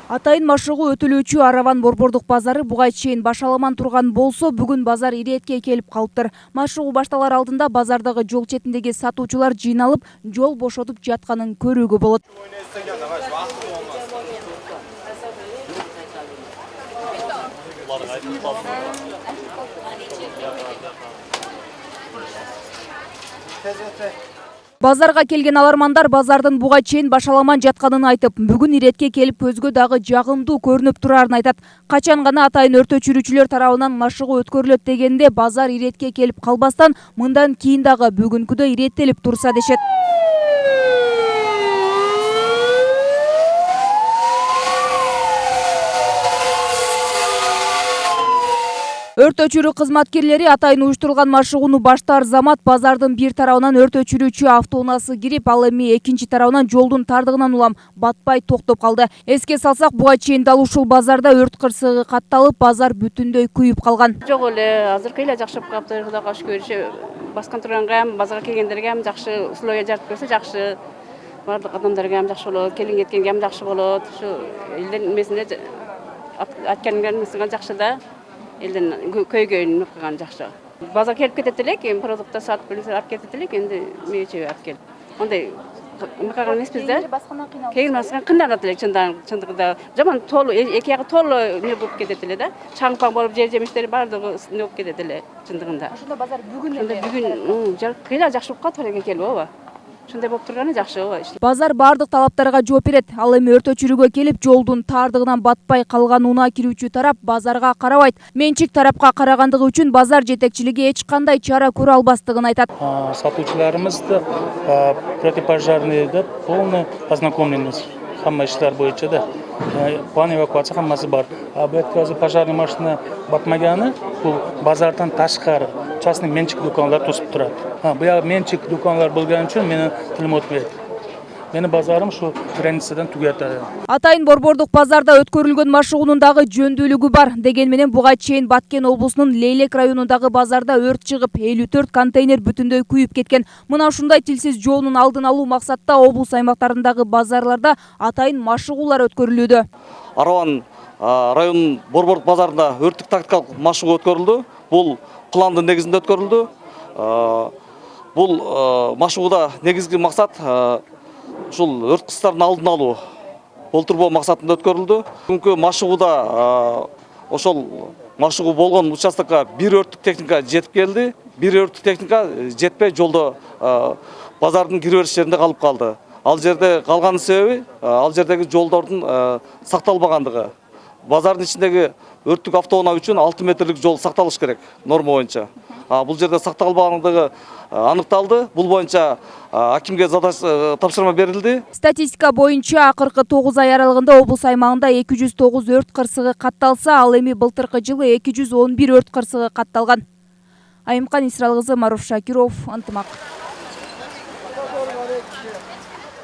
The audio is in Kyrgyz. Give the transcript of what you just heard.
Атайын машыгуу өтүлүүчү Араван борбордук базары буга чейин башаламан турган болсо, бүгүн базар иретке келип калыптыр. Машыгуу башталар алдында базардагы жол четиндеги сатуучулар жыйналып, жол бошотуп жатканын көрүүгө болот. Базарга келген алармандар базардын буга чейин башаламан жатканын айтып, бүгүн иретке келип көзгө дагы жагымдуу көрүнүп турарын айтат. Качан гана атайын өрт өчүрүүчүлөр тарабынан машыгуу өткөрүлөт дегенде базар иретке келип калбастан, мындан кийин дагы бүгүнкүдөй иреттелип турса дешет. Өрт өчүрүү кызматкерлери атайын уюштурулган машыгууну баштаар замат базардын бир тарабынан өрт өчүрүүчү автоунаасы кирип, ал эми экинчи тарабынан жолдун тардыгынан улам батпай токтоп калды. Эске салсак, буга чейин дал ушул базарда өрт кырсыгы катталып, базар бүтүндөй күйүп калган. Жок эле, азыркы эле жакшы болуп калыптыр, Кудайга шүгүр. Баскан турганга ham, базарга келгендерге ham жакшы условия жаратып берсе жакшы. Бардык адамдарга ham жакшы болот, келин кеткенге ham жакшы болот. Ушу элдин эмесинде айтканыңар жакшы да. Элден көйгөйүн кылган жакшы. Базар келип кетет элек, эми продукттар сатып алып кетет элек, энди мээче алып келип. Ондай мыкаган эмеспиз да. Кийин баскан кыйналат элек чындыгында. Жаман толуу, эки ягы толуу не болуп кетет эле да. Чаңпаң болуп, жер жемиштери бардыгы не болуп кетет эле чындыгында. Ошондо базар бүгүн эле. Бүгүн кыйла жакшы болуп калат экен келип, ооба. Шундай болуп турганы жакшы, ооба. Базар бардык талаптарга жооп берет. Ал эми өрт өчүрүүгө келип, жолдун тардыгынан батпай калган унаа кирүүчү тарап базарга карабайт. Менчик тарапка карагандыгы үчүн базар жетекчилиги эч кандай чара көрө албастыгын айтат. Сатуучуларыбызды противопожарный деп полный ознакомленность. Хамма иштер боюнча да. План эвакуация хаммасы бар. А бу азыр пожарный машина батмаганы бул базардан ташкары частный менчик дукандар тосуп турат. Буяк менчик дукандар болгон үчүн менин тилим өтпөйт. Менин базарым шу границадан түгөт. Атайын борбордук базарда өткөрүлгөн машыгуунун дагы жөндүүлүгү бар. Деген менен буга чейин Баткен облусунун Лейлек районундагы базарда өрт чыгып, 54 контейнер бүтүндөй күйүп кеткен. Мына ушундай тилсиз жоонун алдын алуу максатта облус аймактарындагы базарларда атайын машыгуулар өткөрүлүүдө. Араван районунун борбордук базарында өрттүк тактикалык машыгуу өткөрүлдү. Бул пландын негизинде өткөрүлдү. Бул машыгууда негизги максат ушул өрт кырсыктарынын алдын алуу, болтурбоо максатында өткөрүлдү. Бүгүнкү машыгууда ошол машыгуу болгон участокко бир өрттүк техника жетип келди. Бир өрттүк техника жетпей жолдо базардын кире бериш жеринде калып калды. Ал жерде калганын себеби ал жердеги жолдордун сакталбагандыгы. Базардын ичиндеги өрттүк автоунаа үчүн 6 метрлик жол сакталыш керек норма боюнча. Бул жерде сакталбагандыгы аныкталды. Бул боюнча акимге тапшырма берилди. Статистика боюнча акыркы 9 ай аралыгында облус аймагында 209 өрт кырсыгы катталса, ал эми былтыркы жылы 211 өрт кырсыгы катталган. Айымкан Исрал кызы, Маруф Шакиров, Ынтымак.